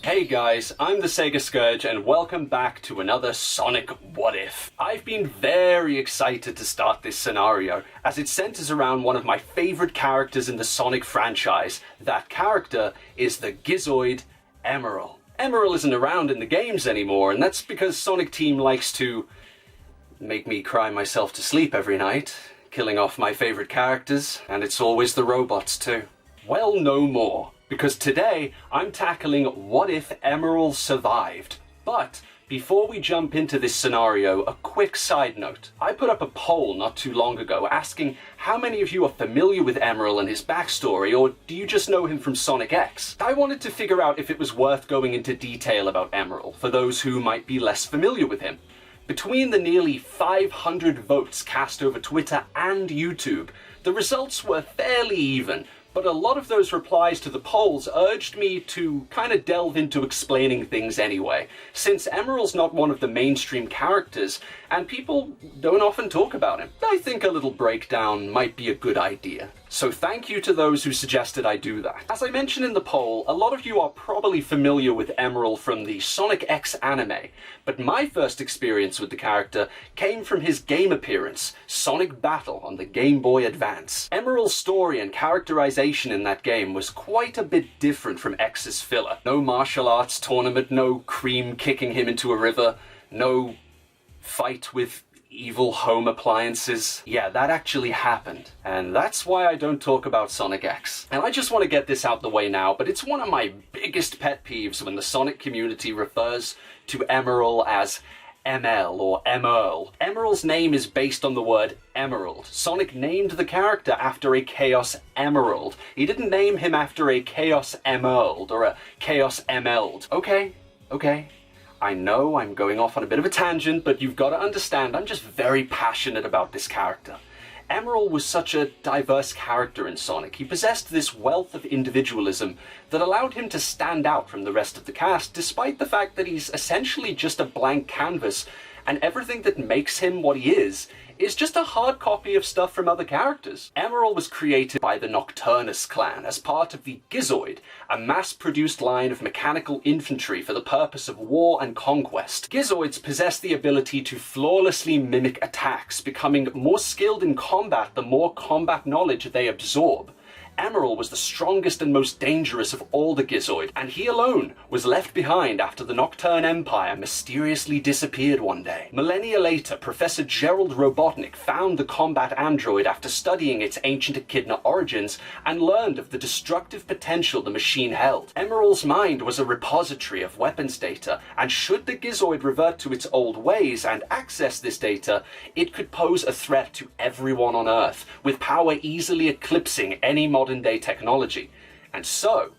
Hey guys, I'm the Sega Scourge and welcome back to another Sonic What If. I've been very excited to start this scenario as it centers around one of my favorite characters in the Sonic franchise. That character is the Gizoid Emerl. Emerl isn't around in the games anymore, and that's because Sonic Team likes to make me cry myself to sleep every night, killing off my favorite characters, and it's always the robots too. Well, no more. Because today, I'm tackling what if Emerl survived. But before we jump into this scenario, a quick side note. I put up a poll not too long ago asking how many of you are familiar with Emerl and his backstory, or do you just know him from Sonic X? I wanted to figure out if it was worth going into detail about Emerl for those who might be less familiar with him. Between the nearly 500 votes cast over Twitter and YouTube, the results were fairly even. But a lot of those replies to the polls urged me to kind of delve into explaining things anyway, since Emerl's not one of the mainstream characters, and people don't often talk about him. I think a little breakdown might be a good idea. So thank you to those who suggested I do that. As I mentioned in the poll, a lot of you are probably familiar with Emerl from the Sonic X anime, but my first experience with the character came from his game appearance, Sonic Battle on the Game Boy Advance. Emerl's story and characterization in that game was quite a bit different from X's filler. No martial arts tournament, no cream kicking him into a river, no fight with evil home appliances. Yeah, that actually happened. And that's why I don't talk about Sonic X. And I just want to get this out the way now, but it's one of my biggest pet peeves when the Sonic community refers to Emerl as ML or Emerl. Emerl's name is based on the word emerald. Sonic named the character after a Chaos Emerald. He didn't name him after a Chaos Emerald or a Chaos Emeld. Okay. I know I'm going off on a bit of a tangent, but you've got to understand I'm just very passionate about this character. Emerl was such a diverse character in Sonic. He possessed this wealth of individualism that allowed him to stand out from the rest of the cast, despite the fact that he's essentially just a blank canvas, and everything that makes him what he is just a hard copy of stuff from other characters. Emerl was created by the Nocturnus clan as part of the Gizoid, a mass-produced line of mechanical infantry for the purpose of war and conquest. Gizoids possess the ability to flawlessly mimic attacks, becoming more skilled in combat the more combat knowledge they absorb. Emerl was the strongest and most dangerous of all the Gizoid, and he alone was left behind after the Nocturne Empire mysteriously disappeared one day. Millennia later, Professor Gerald Robotnik found the combat android after studying its ancient echidna origins and learned of the destructive potential the machine held. Emerl's mind was a repository of weapons data, and should the Gizoid revert to its old ways and access this data, it could pose a threat to everyone on Earth, with power easily eclipsing any modern-day technology. And so,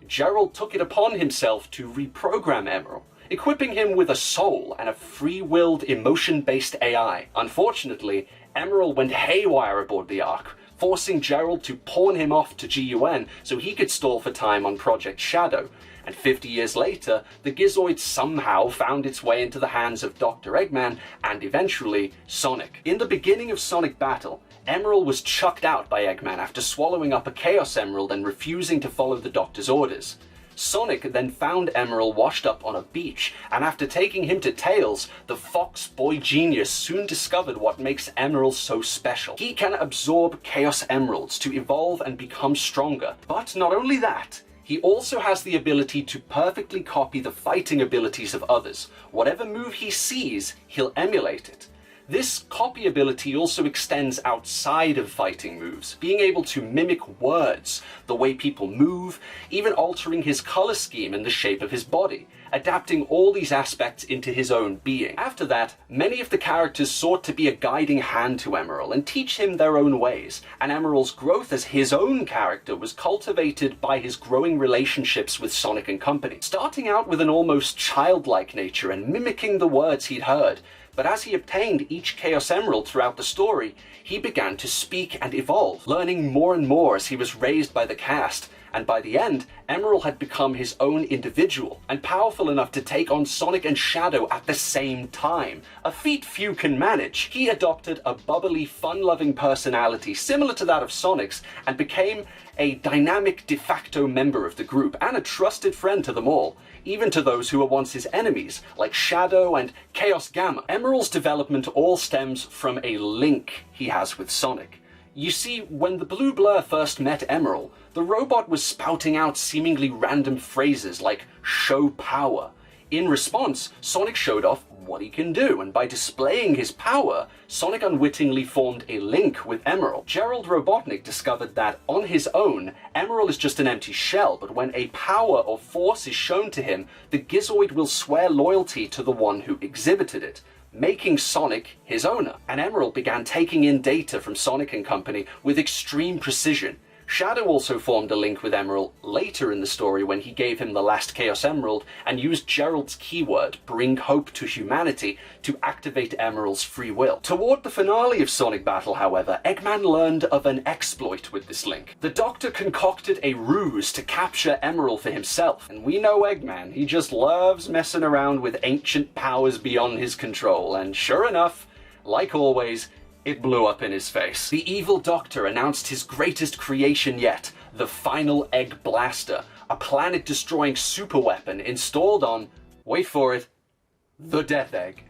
Gerald took it upon himself to reprogram Emerl, equipping him with a soul and a free-willed, emotion-based AI. Unfortunately, Emerl went haywire aboard the Ark, forcing Gerald to pawn him off to GUN so he could stall for time on Project Shadow. And 50 years later, the Gizoid somehow found its way into the hands of Dr. Eggman and eventually Sonic. In the beginning of Sonic Battle, Emerl was chucked out by Eggman after swallowing up a Chaos Emerald and refusing to follow the Doctor's orders. Sonic then found Emerl washed up on a beach, and after taking him to Tails, the Fox Boy genius soon discovered what makes Emerl so special. He can absorb Chaos Emeralds to evolve and become stronger. But not only that, he also has the ability to perfectly copy the fighting abilities of others. Whatever move he sees, he'll emulate it. This copy ability also extends outside of fighting moves, being able to mimic words, the way people move, even altering his color scheme and the shape of his body, adapting all these aspects into his own being. After that, many of the characters sought to be a guiding hand to Emerl and teach him their own ways, and Emerl's growth as his own character was cultivated by his growing relationships with Sonic and company. Starting out with an almost childlike nature and mimicking the words he'd heard, but as he obtained each Chaos Emerald throughout the story, he began to speak and evolve, learning more and more as he was raised by the cast, and by the end, Emerl had become his own individual, and powerful enough to take on Sonic and Shadow at the same time, a feat few can manage. He adopted a bubbly, fun-loving personality similar to that of Sonic's, and became a dynamic de facto member of the group, and a trusted friend to them all, even to those who were once his enemies, like Shadow and Chaos Gamma. Emerl's development all stems from a link he has with Sonic. You see, when the Blue Blur first met Emerl, the robot was spouting out seemingly random phrases like "show power." In response, Sonic showed off what he can do, and by displaying his power, Sonic unwittingly formed a link with Emerl. Gerald Robotnik discovered that, on his own, Emerl is just an empty shell, but when a power or force is shown to him, the Gizoid will swear loyalty to the one who exhibited it, making Sonic his owner. And Emerl began taking in data from Sonic and company with extreme precision. Shadow also formed a link with Emerl later in the story when he gave him the last Chaos Emerald and used Gerald's keyword, "bring hope to humanity," to activate Emerl's free will. Toward the finale of Sonic Battle, however, Eggman learned of an exploit with this link. The Doctor concocted a ruse to capture Emerl for himself, and we know Eggman, he just loves messing around with ancient powers beyond his control, and sure enough, like always, it blew up in his face. The evil Doctor announced his greatest creation yet, the Final Egg Blaster, a planet-destroying superweapon installed on, wait for it, the Death Egg.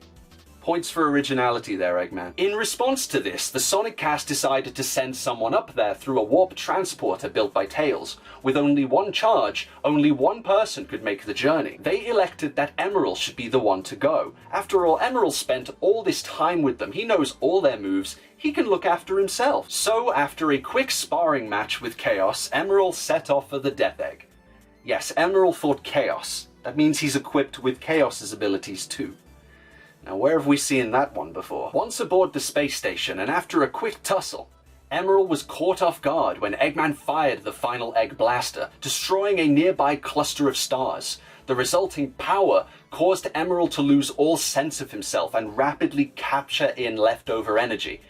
Points for originality there, Eggman. In response to this, the Sonic cast decided to send someone up there through a warp transporter built by Tails. With only one charge, only one person could make the journey. They elected that Emerl should be the one to go. After all, Emerl spent all this time with them. He knows all their moves. He can look after himself. So, after a quick sparring match with Chaos, Emerl set off for the Death Egg. Yes, Emerl fought Chaos. That means he's equipped with Chaos's abilities too. Now, where have we seen that one before? Once aboard the space station, and after a quick tussle, Emerl was caught off guard when Eggman fired the Final Egg Blaster, destroying a nearby cluster of stars. The resulting power caused Emerl to lose all sense of himself and rapidly capture in leftover energy.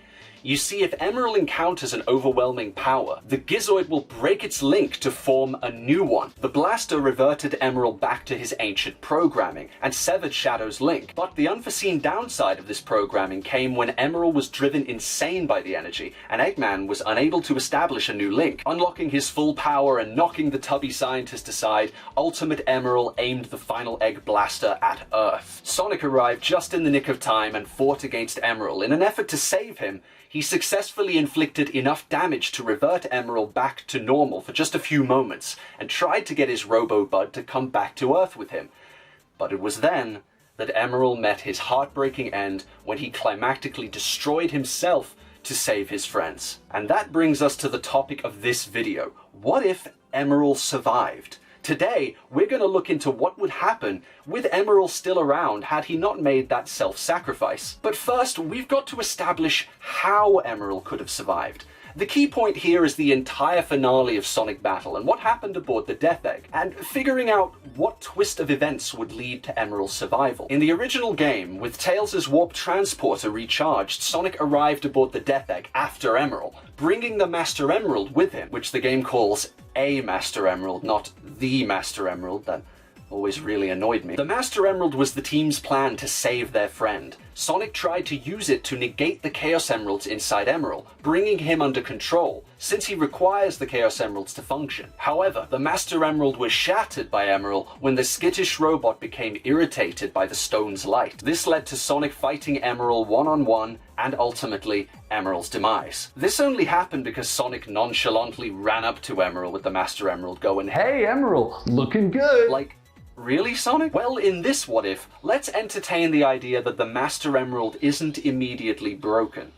You see, if Emerl encounters an overwhelming power, the Gizoid will break its link to form a new one. The blaster reverted Emerl back to his ancient programming and severed Shadow's link. But the unforeseen downside of this programming came when Emerl was driven insane by the energy, and Eggman was unable to establish a new link. Unlocking his full power and knocking the tubby scientist aside, Ultimate Emerl aimed the Final Egg Blaster at Earth. Sonic arrived just in the nick of time and fought against Emerl. In an effort to save him, he successfully inflicted enough damage to revert Emerl back to normal for just a few moments, and tried to get his Robo-Bud to come back to Earth with him. But it was then that Emerl met his heartbreaking end when he climatically destroyed himself to save his friends. And that brings us to the topic of this video. What if Emerl survived? Today, we're going to look into what would happen with Emerl still around had he not made that self-sacrifice. But first, we've got to establish how Emerl could have survived. The key point here is the entire finale of Sonic Battle and what happened aboard the Death Egg, and figuring out what twist of events would lead to Emerl's survival. In the original game, with Tails' warp transporter recharged, Sonic arrived aboard the Death Egg after Emerl, bringing the Master Emerald with him, which the game calls a Master Emerald, not the Master Emerald. That always really annoyed me. The Master Emerald was the team's plan to save their friend. Sonic tried to use it to negate the Chaos Emeralds inside Emerl, bringing him under control, since he requires the Chaos Emeralds to function. However, the Master Emerald was shattered by Emerl when the skittish robot became irritated by the stone's light. This led to Sonic fighting Emerl one-on-one, and ultimately, Emerl's demise. This only happened because Sonic nonchalantly ran up to Emerl with the Master Emerald going, "Hey Emerl, looking good!" Like, really, Sonic? Well, in this what if, let's entertain the idea that the Master Emerald isn't immediately broken.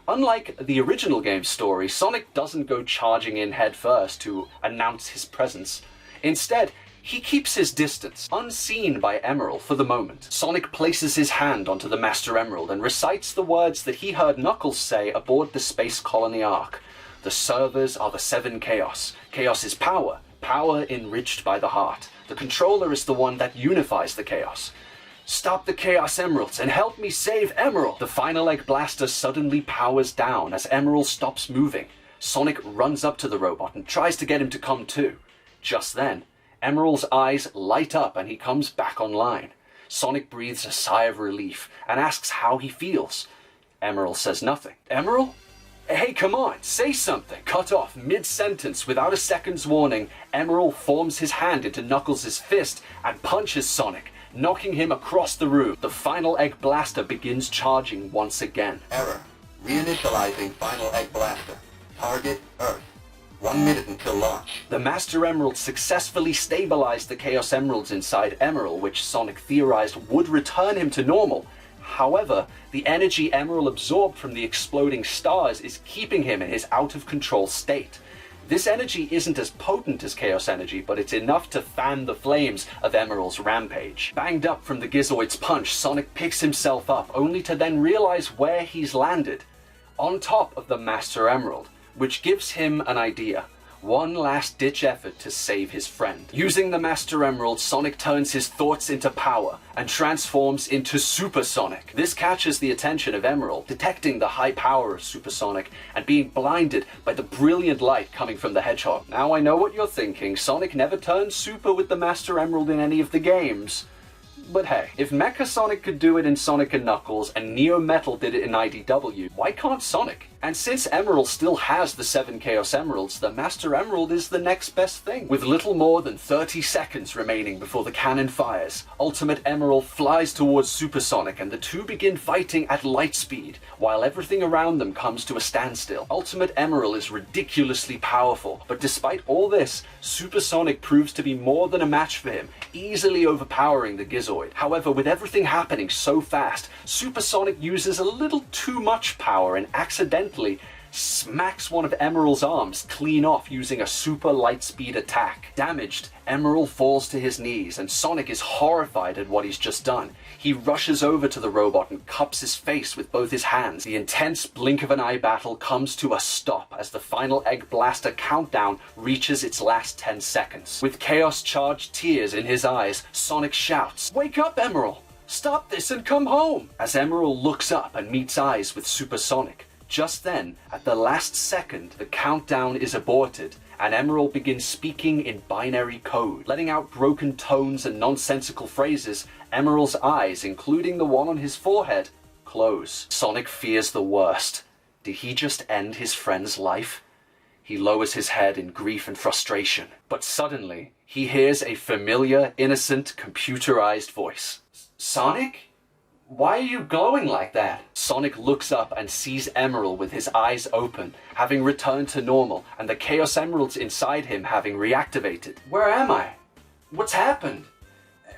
Unlike the original game's story, Sonic doesn't go charging in headfirst to announce his presence. Instead, he keeps his distance, unseen by Emerl for the moment. Sonic places his hand onto the Master Emerald and recites the words that he heard Knuckles say aboard the Space Colony Ark. The servers are the 7 Chaos. Chaos is power, power enriched by the heart. The controller is the one that unifies the Chaos. Stop the Chaos Emeralds and help me save Emerl! The Final Egg Blaster suddenly powers down as Emerl stops moving. Sonic runs up to the robot and tries to get him to come too. Just then, Emerl's eyes light up and he comes back online. Sonic breathes a sigh of relief and asks how he feels. Emerl says nothing. Emerl? Hey, come on, say something! Cut off mid-sentence without a second's warning, Emerl forms his hand into Knuckles' fist and punches Sonic, knocking him across the room. The final egg blaster begins charging once again. Error. Reinitializing final egg blaster. Target Earth. 1 minute until launch. The Master Emerald successfully stabilized the Chaos Emeralds inside Emerl, which Sonic theorized would return him to normal. However, the energy Emerl absorbed from the exploding stars is keeping him in his out-of-control state. This energy isn't as potent as Chaos Energy, but it's enough to fan the flames of Emerl's rampage. Banged up from the Gizoid's punch, Sonic picks himself up, only to then realize where he's landed. On top of the Master Emerald, which gives him an idea. One last-ditch effort to save his friend. Using the Master Emerald, Sonic turns his thoughts into power and transforms into Super Sonic. This catches the attention of Emerl, detecting the high power of Super Sonic and being blinded by the brilliant light coming from the hedgehog. Now I know what you're thinking, Sonic never turned super with the Master Emerald in any of the games. But hey, if Mecha Sonic could do it in Sonic & Knuckles and Neo Metal did it in IDW, why can't Sonic? And since Emerl still has the 7 Chaos Emeralds, the Master Emerald is the next best thing. With little more than 30 seconds remaining before the cannon fires, Ultimate Emerl flies towards Super Sonic and the two begin fighting at light speed, while everything around them comes to a standstill. Ultimate Emerl is ridiculously powerful, but despite all this, Super Sonic proves to be more than a match for him, easily overpowering the Gizoid. However, with everything happening so fast, Super Sonic uses a little too much power and accidentally smacks one of Emerl's arms clean off using a super lightspeed attack. Damaged, Emerl falls to his knees and Sonic is horrified at what he's just done. He rushes over to the robot and cups his face with both his hands. The intense blink of an eye battle comes to a stop as the final Egg Blaster countdown reaches its last 10 seconds. With chaos-charged tears in his eyes, Sonic shouts, "Wake up, Emerl! Stop this and come home!" As Emerl looks up and meets eyes with Super Sonic. Just then, at the last second, the countdown is aborted, and Emerl begins speaking in binary code. Letting out broken tones and nonsensical phrases, Emerl's eyes, including the one on his forehead, close. Sonic fears the worst. Did he just end his friend's life? He lowers his head in grief and frustration. But suddenly, he hears a familiar, innocent, computerized voice. "Sonic? Why are you glowing like that?" Sonic looks up and sees Emerl with his eyes open, having returned to normal, and the Chaos Emeralds inside him having reactivated. "Where am I? What's happened?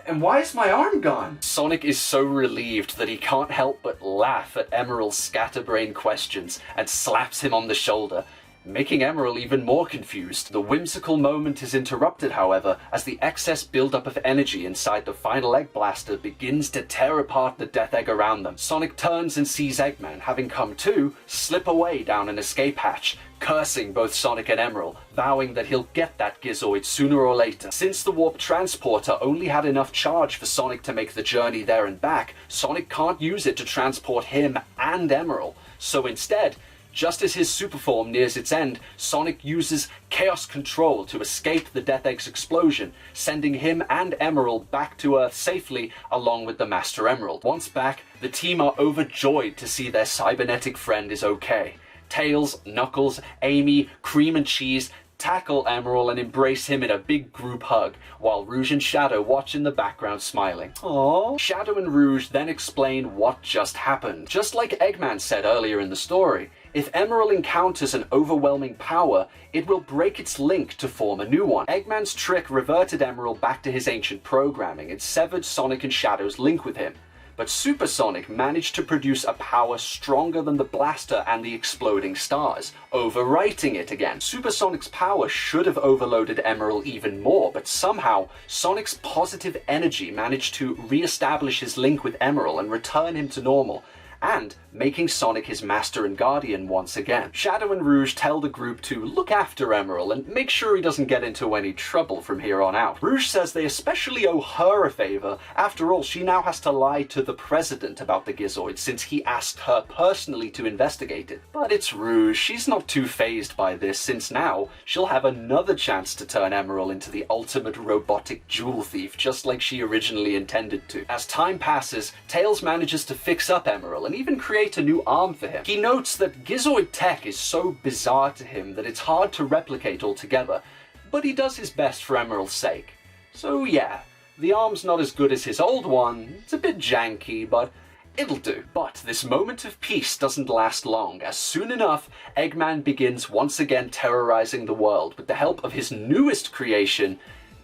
And why is my arm gone?" Sonic is so relieved that he can't help but laugh at Emerl's scatterbrain questions and slaps him on the shoulder, making Emerl even more confused. The whimsical moment is interrupted, however, as the excess buildup of energy inside the final Egg Blaster begins to tear apart the Death Egg around them. Sonic turns and sees Eggman, having come to, slip away down an escape hatch, cursing both Sonic and Emerl, vowing that he'll get that Gizoid sooner or later. Since the Warp Transporter only had enough charge for Sonic to make the journey there and back, Sonic can't use it to transport him and Emerl, so instead, just as his super form nears its end, Sonic uses Chaos Control to escape the Death Egg's explosion, sending him and Emerl back to Earth safely along with the Master Emerald. Once back, the team are overjoyed to see their cybernetic friend is okay. Tails, Knuckles, Amy, Cream and Cheese tackle Emerl and embrace him in a big group hug, while Rouge and Shadow watch in the background smiling. Aww. Shadow and Rouge then explain what just happened. Just like Eggman said earlier in the story, if Emerl encounters an overwhelming power, it will break its link to form a new one. Eggman's trick reverted Emerl back to his ancient programming and severed Sonic and Shadow's link with him. But Super Sonic managed to produce a power stronger than the blaster and the exploding stars, overwriting it again. Super Sonic's power should have overloaded Emerl even more, but somehow Sonic's positive energy managed to re-establish his link with Emerl and return him to normal. and making Sonic his master and guardian once again. Shadow and Rouge tell the group to look after Emerl and make sure he doesn't get into any trouble from here on out. Rouge says they especially owe her a favor. After all, she now has to lie to the president about the Gizoid since he asked her personally to investigate it. But it's Rouge. She's not too fazed by this since now she'll have another chance to turn Emerl into the ultimate robotic jewel thief, just like she originally intended to. As time passes, Tails manages to fix up Emerl and even create a new arm for him. He notes that Gizoid tech is so bizarre to him that it's hard to replicate altogether, but he does his best for Emerl's sake. So yeah, the arm's not as good as his old one, it's a bit janky, but it'll do. But this moment of peace doesn't last long, as soon enough, Eggman begins once again terrorizing the world with the help of his newest creation,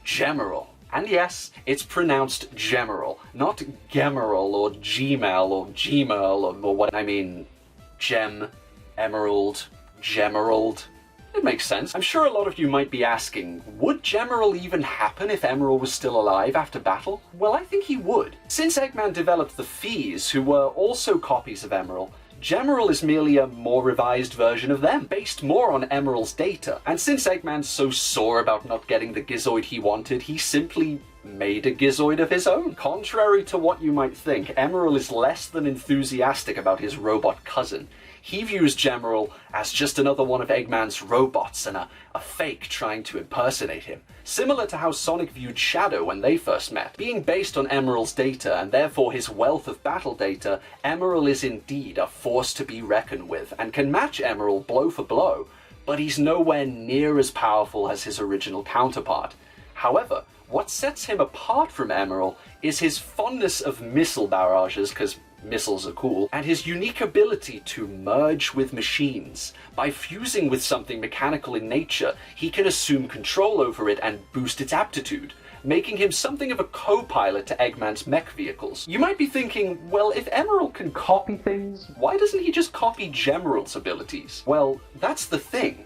Gemerl. And yes, it's pronounced Gemerl, not Gemerl or Gmail or Gmail or what I mean, Gem, Emerald, Gemerald. It makes sense. I'm sure a lot of you might be asking, would Gemerl even happen if Emerl was still alive after battle? Well, I think he would. Since Eggman developed the Fees, who were also copies of Emerl, Gemerl is merely a more revised version of them, based more on Emerl's data. And since Eggman's so sore about not getting the Gizoid he wanted, he simply made a Gizoid of his own. Contrary to what you might think, Emerl is less than enthusiastic about his robot cousin. He views Gemerl as just another one of Eggman's robots and a fake trying to impersonate him. Similar to how Sonic viewed Shadow when they first met. Being based on Emerl's data and therefore his wealth of battle data, Emerl is indeed a force to be reckoned with and can match Emerl blow for blow, but he's nowhere near as powerful as his original counterpart. However, what sets him apart from Emerl is his fondness of missile barrages, because missiles are cool, and his unique ability to merge with machines. By fusing with something mechanical in nature, he can assume control over it and boost its aptitude, making him something of a co-pilot to Eggman's mech vehicles. You might be thinking, well, if Emerl can copy things, why doesn't he just copy Gemerl's abilities? Well, that's the thing.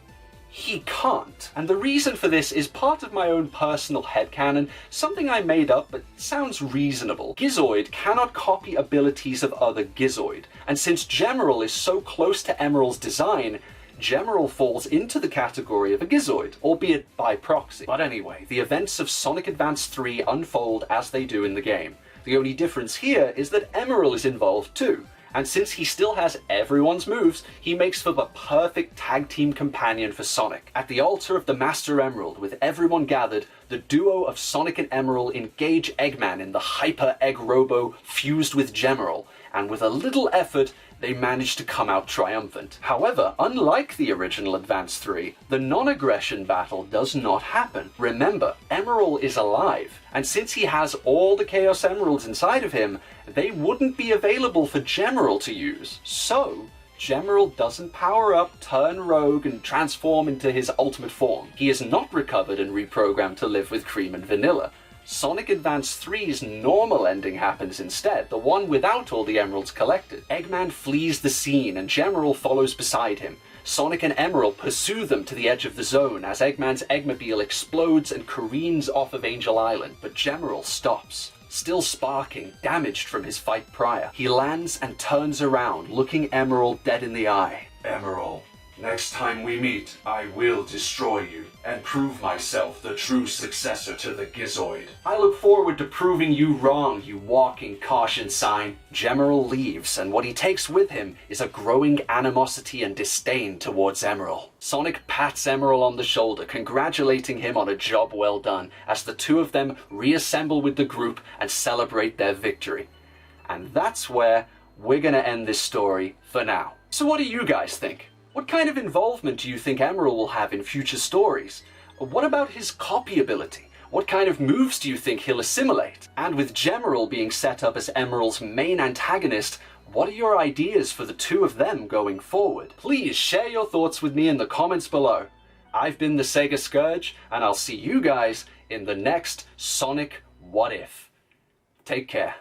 He can't. And the reason for this is part of my own personal headcanon, something I made up but sounds reasonable. Gizoid cannot copy abilities of other Gizoid, and since Gemerl is so close to Emerl's design, Gemerl falls into the category of a Gizoid, albeit by proxy. But anyway, the events of Sonic Advance 3 unfold as they do in the game. The only difference here is that Emerl is involved too. And since he still has everyone's moves, he makes for the perfect tag team companion for Sonic. At the altar of the Master Emerald, with everyone gathered, the duo of Sonic and Emerl engage Eggman in the Hyper Egg Robo fused with Gemerl, and with a little effort, they manage to come out triumphant. However, unlike the original Advance 3, the non-aggression battle does not happen. Remember, Emerl is alive, and since he has all the Chaos Emeralds inside of him, they wouldn't be available for Gemerl to use. So, Gemerl doesn't power up, turn rogue, and transform into his ultimate form. He is not recovered and reprogrammed to live with Cream and Vanilla. Sonic Advance 3's normal ending happens instead, the one without all the emeralds collected. Eggman flees the scene and Gemerl follows beside him. Sonic and Emerl pursue them to the edge of the zone as Eggman's Eggmobile explodes and careens off of Angel Island, but Gemerl stops. Still sparking, damaged from his fight prior. He lands and turns around, looking Emerl dead in the eye. Emerl, next time we meet, I will destroy you and prove myself the true successor to the Gizoid. I look forward to proving you wrong, you walking caution sign. Gemerl leaves, and what he takes with him is a growing animosity and disdain towards Emerl. Sonic pats Emerl on the shoulder, congratulating him on a job well done, as the two of them reassemble with the group and celebrate their victory. And that's where we're gonna end this story for now. So what do you guys think? What kind of involvement do you think Emerl will have in future stories? What about his copy ability? What kind of moves do you think he'll assimilate? And with Gemerl being set up as Emerl's main antagonist, what are your ideas for the two of them going forward? Please share your thoughts with me in the comments below. I've been the Sega Scourge, and I'll see you guys in the next Sonic What If. Take care.